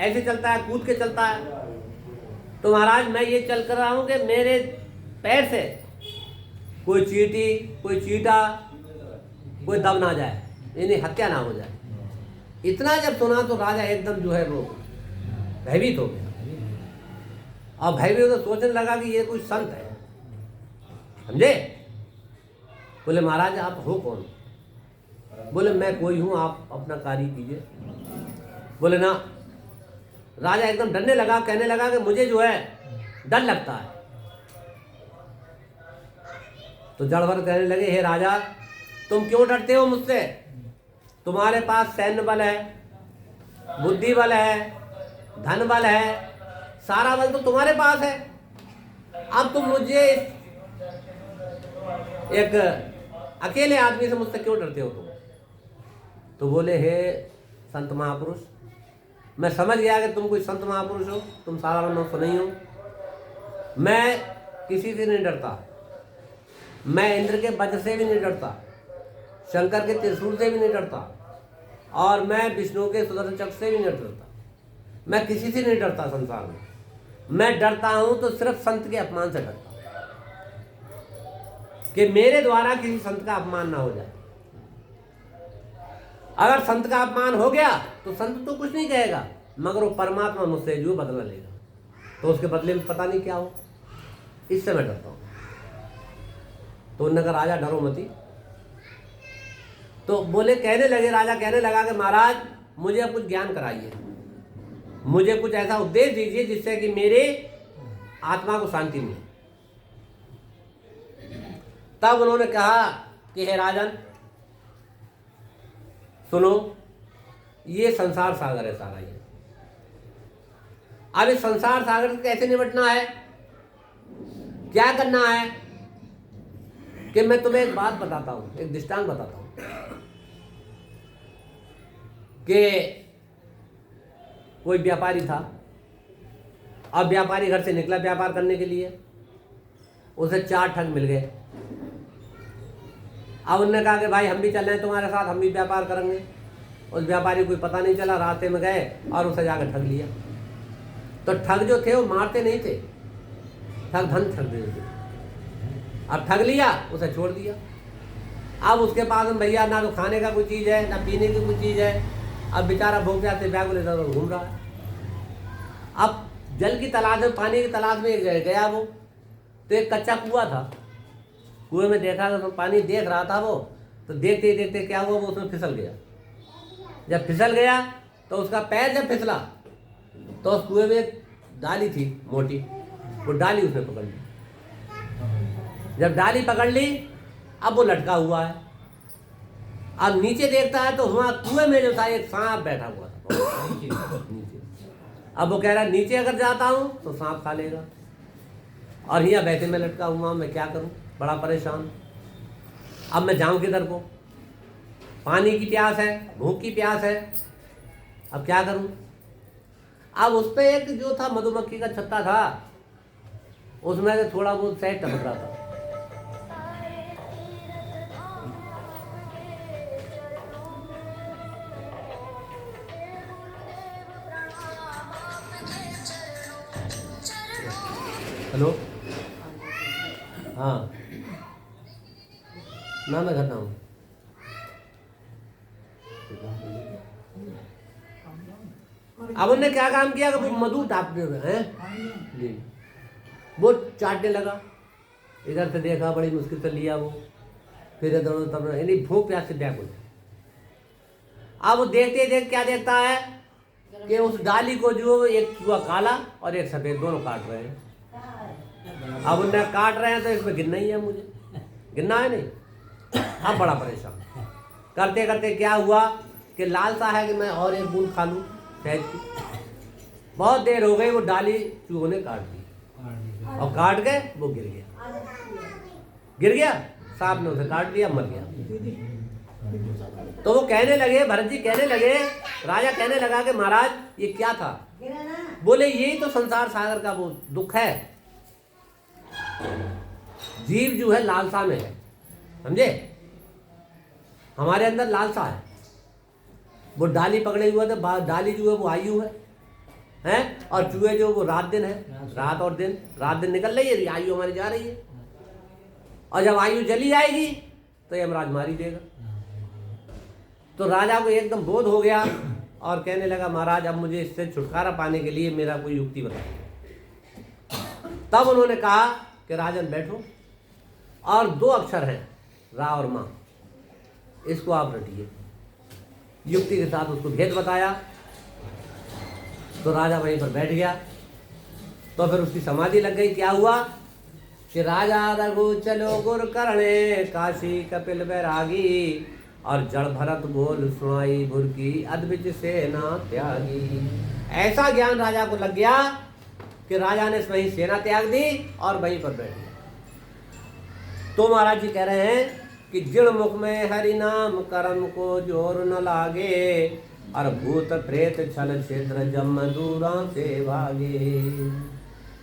ऐसे चलता है, कूद के चलता है, तो महाराज मैं ये चल कर रहा हूं कि मेरे पैर से कोई चींटी, कोई चीटा, कोई दब ना जाए, यानी हत्या ना हो जाए। इतना जब सुना तो राजा एकदम जो है वो भयभीत हो गया। और भयभीत तो सोचने लगा कि ये कोई संत है, समझे। बोले महाराज आप हो कौन? बोले मैं कोई हूं, आप अपना कार्य कीजिए। बोले ना। राजा एकदम डरने लगा, कहने लगा कि मुझे जो है डर लगता है। तो जड़भर कहने लगे हे राजा तुम क्यों डरते हो मुझसे? तुम्हारे पास सैन्य बल है, बुद्धि बल है, धन बल है, सारा बल तो तुम्हारे पास है। अब तुम मुझे एक अकेले आदमी से मुझसे क्यों डरते हो तुम? तो बोले हे संत महापुरुष, मैं समझ गया कि तुम कोई संत महापुरुष हो, तुम सारा वर्णन सुने ही हो। मैं किसी से नहीं डरता, मैं इंद्र के वज्र से भी नहीं डरता, शंकर के त्रिशूल से भी नहीं डरता, और मैं विष्णु के सुदर्शन चक्र से भी नहीं डरता। मैं किसी से नहीं डरता संसार में। मैं डरता हूं तो सिर्फ संत के अपमान से डरता हूं, कि मेरे द्वारा किसी संत का अपमान ना हो जाए। अगर संत का अपमान हो गया तो संत तो कुछ नहीं कहेगा, मगर वो परमात्मा मुझसे जो बदला लेगा, तो उसके बदले में पता नहीं क्या हो। इससे मैं डरता हूं। तो उन्होंने कहा राजा डरो मती। तो बोले कहने लगे, राजा कहने लगा कि महाराज मुझे अब कुछ ज्ञान कराइए, मुझे कुछ ऐसा उपदेश दीजिए जिससे कि मेरे आत्मा को शांति मिले। तब उन्होंने कहा कि हे राजन सुनो, ये संसार सागर है सारा। ये अब इस संसार सागर से कैसे निपटना है, क्या करना है, कि मैं तुम्हें एक बात बताता हूं, एक दृष्टांत बताता हूं कि कोई व्यापारी था। अब व्यापारी घर से निकला व्यापार करने के लिए, उसे 4 ठग मिल गए। अब उन्होंने कहा कि भाई हम भी चल रहे हैं तुम्हारे साथ, हम भी व्यापार करेंगे। उस व्यापारी को पता नहीं चला, रास्ते में गए और उसे जाकर ठग लिया। तो ठग जो थे वो मारते नहीं थे, ठग धन ठग देते थे। अब ठग लिया, उसे छोड़ दिया। अब उसके पास में भैया ना तो खाने का कोई चीज़ है, ना पीने की कोई चीज़ है। अब बेचारा भूख प्यासे व्याकुल इधर घूम रहा है। अब जल की तलाश में, पानी की तलाश में गया वो, तो एक कच्चा कुआं था। कुएं में देखा तो पानी देख रहा था वो, तो देखते ही देखते क्या हुआ, वो उसमें फिसल गया। जब फिसल गया तो उसका पैर जब फिसला तो उस कुएं में एक डाली थी मोटी, वो डाली उसने पकड़ ली। जब डाली पकड़ ली, अब वो लटका हुआ है। अब नीचे देखता है तो वहां कुएं में जो था एक सांप बैठा हुआ था नीचे। अब वो कह रहा है नीचे अगर जाता हूं तो सांप खा लेगा, और यहाँ बैठे में लटका हुआ, मैं क्या करूं, बड़ा परेशान। अब मैं जाऊं किधर को, पानी की प्यास है, भूख की प्यास है, अब क्या करूं। अब उस पे एक जो था मधुमक्खी का छत्ता था, उसमें से थोड़ा बहुत शहद टपक रहा था। हेलो, हाँ ना, मैं घर ना हूँ। अब उनने क्या काम किया कि वो मधु टापने हुए हैं जी, वो चाटने लगा। इधर से देखा, बड़ी मुश्किल से लिया वो, फिर इधर उधर, यानी भूख प्यास से व्याकुल। अब वो देखते देख क्या देखता है कि उस डाली को जो एक चूहा काला और एक सफेद दोनों काट रहे हैं। अब उन्हें काट रहे हैं तो इसमें गिनना ही है, मुझे गिनना है नहीं। अब बड़ा परेशान करते करते क्या हुआ कि लालसा है कि मैं और एक बूंद खा लूँ शहद की। बहुत देर हो गई, वो डाली चूहों ने काट दी और काट के वो गिर गया, सांप ने उसे काट लिया, मर गया। तो वो कहने लगे, भरत जी कहने लगे, राजा कहने लगा कि महाराज ये क्या था? बोले यही तो संसार सागर का वो दुख है। जीव जो है लालसा में है, समझे? हमारे अंदर लालसा है। वो डाली पकड़े हुए थे, डाली जो है वो आयु है और चूहे जो वो रात दिन है, रात और दिन, रात दिन निकल रही है, आयु हमारी जा रही है। और जब आयु चली जाएगी तो यमराज मारी देगा। तो राजा को एकदम बोध हो गया और कहने लगा, महाराज अब मुझे इससे छुटकारा पाने के लिए मेरा कोई युक्ति बताइए। तब उन्होंने कहा कि राजन बैठो, और 2 अक्षर हैं, रा और माँ, इसको आप रटिए। युक्ति के साथ उसको भेद बताया। तो राजा वहीं पर बैठ गया। तो फिर उसकी समाधि लग गई। क्या हुआ कि राजा रघु चलो गुर करणे, काशी कपिल बैरागी, और जड़ भरत बोल सुनाई भुरकी, अद्विज सेना त्यागी। ऐसा ज्ञान राजा को लग गया कि राजा ने वहीं सेना त्याग दी और वहीं पर बैठ गया। तो महाराज जी कह रहे हैं कि जिण मुख में हरि नाम, कर्म को जोर न लागे, और भूत प्रेत छल छिद्र जम दूरा से भागे।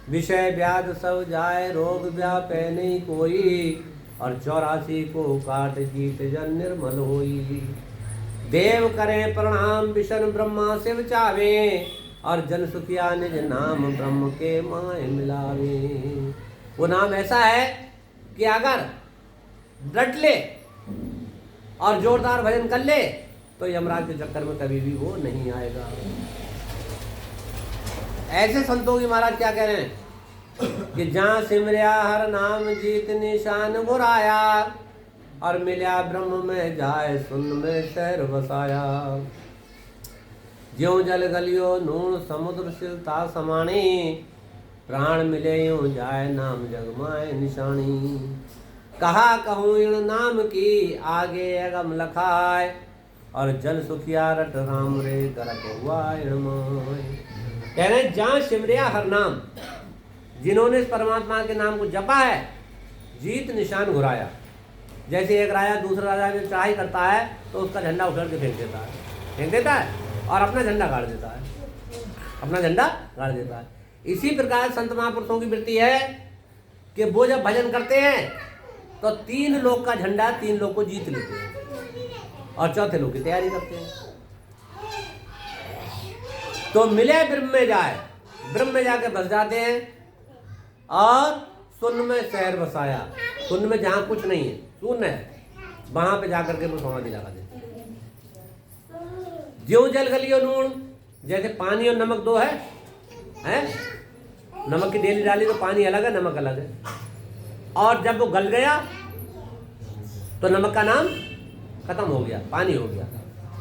विषय व्याध सब जाए, रोग व्यापे नहीं कोई, और 84 को काट जीत जन निर्मल होई। देव करें प्रणाम विष्णु ब्रह्मा शिव चावे, और जन सुखिया निज नाम ब्रह्म के माय मिलावे। वो नाम ऐसा है कि अगर डट ले और जोरदार भजन कर ले तो यमराज के चक्कर में कभी भी वो नहीं आएगा। ऐसे संतों की महाराज क्या कह रहे हैं कि जहाँ सिमरिया हर नाम जीत निशान गुराया, और मिल्या ब्रह्म में जाए सुन में शहर बसाया। ज्यों जल गलियो नून समुद्र शिलता समाणी, प्राण मिले यूं जाए नाम जगमाए निशानी। कहा कहूँ इण नाम की आगे अगम लखाए, और जन सुखिया रट राम रे करत हुआ इण माय। कह रहे जहाँ सिमरिया हर नाम, जिन्होंने इस परमात्मा के नाम को जपा है, जीत निशान घुराया। जैसे एक राजा दूसरा राजा जब चढ़ाई करता है तो उसका झंडा उछाल के फेंक देता है और अपना झंडा गाड़ देता है, इसी प्रकार संत महापुरुषों की वृत्ति है कि वो जब भजन करते हैं तो 3 लोग का झंडा 3 लोग को जीत लेते हैं और चौथे लोग की तैयारी करते हैं। तो मिले ब्रह्म में जाए, ब्रह्म में जाके बस जाते हैं, और शून्य में शहर बसाया। शून्य में जहाँ कुछ नहीं है, शून्य है, वहां पे जाकर के वो समाधि लगा देते हैं। ज्यों जल गलियो नून, जैसे पानी और नमक 2 है? नमक की डेली डाली तो पानी अलग है, नमक अलग है। और जब वो गल गया तो नमक का नाम खत्म हो गया, पानी हो गया।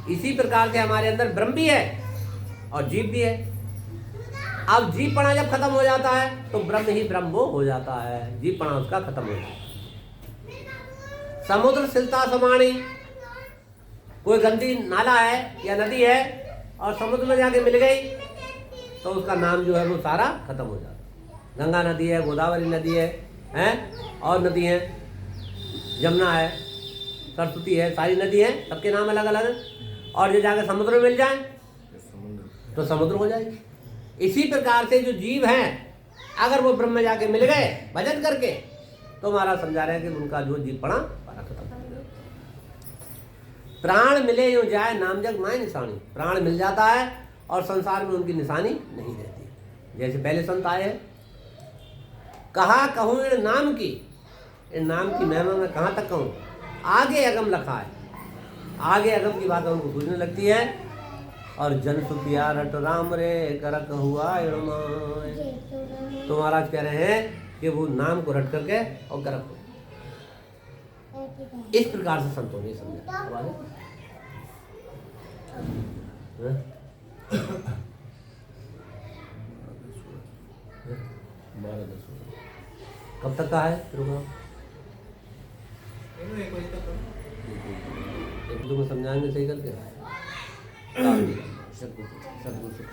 इसी प्रकार से हमारे अंदर ब्रह्म भी है और जीव भी है। अब जीवपना जब खत्म हो जाता है तो ब्रह्म ही ब्रह्म वो हो जाता है, जीवपना उसका खत्म हो जाता है। समुद्र सिलता समाणी, कोई गंदी नाला है या नदी है और समुद्र में जाके मिल गई तो उसका नाम जो है वो सारा खत्म हो जाता है। गंगा नदी है, गोदावरी नदी है और नदी है, यमुना है, सरस्वती है, सारी नदी है, सबके नाम अलग अलग हैं। और ये जाकर समुद्र में मिल जाए तो समुद्र हो जाएगी। इसी प्रकार से जो जीव हैं अगर वो ब्रह्म में जाके मिल गए भजन करके तो महाराज समझा रहे हैं कि उनका जो जीवपना खत्म हो गया। प्राण मिले यूं जाए नाम जग माय निशानी, प्राण मिल जाता है और संसार में उनकी निशानी नहीं रहती। जैसे पहले संत आए हैं कहा कहूँ इन नाम की, इन नाम की महिमा मैं कहाँ तक कहूँ। आगे अगम लखा है, आगे अगम की बातें उनको सूझने लगती है। और जन सुपिया रट राम रे करक हुआ इड़माय। तो महाराज कह रहे हैं कि वो नाम को रट करके और करक हो। इस प्रकार से संतों ने समझा। अब आगे? हैं? कब तक का है प्रोग्राम? एक दो में समझाएंगे सही करके। सदगुरु सदगुरु सुख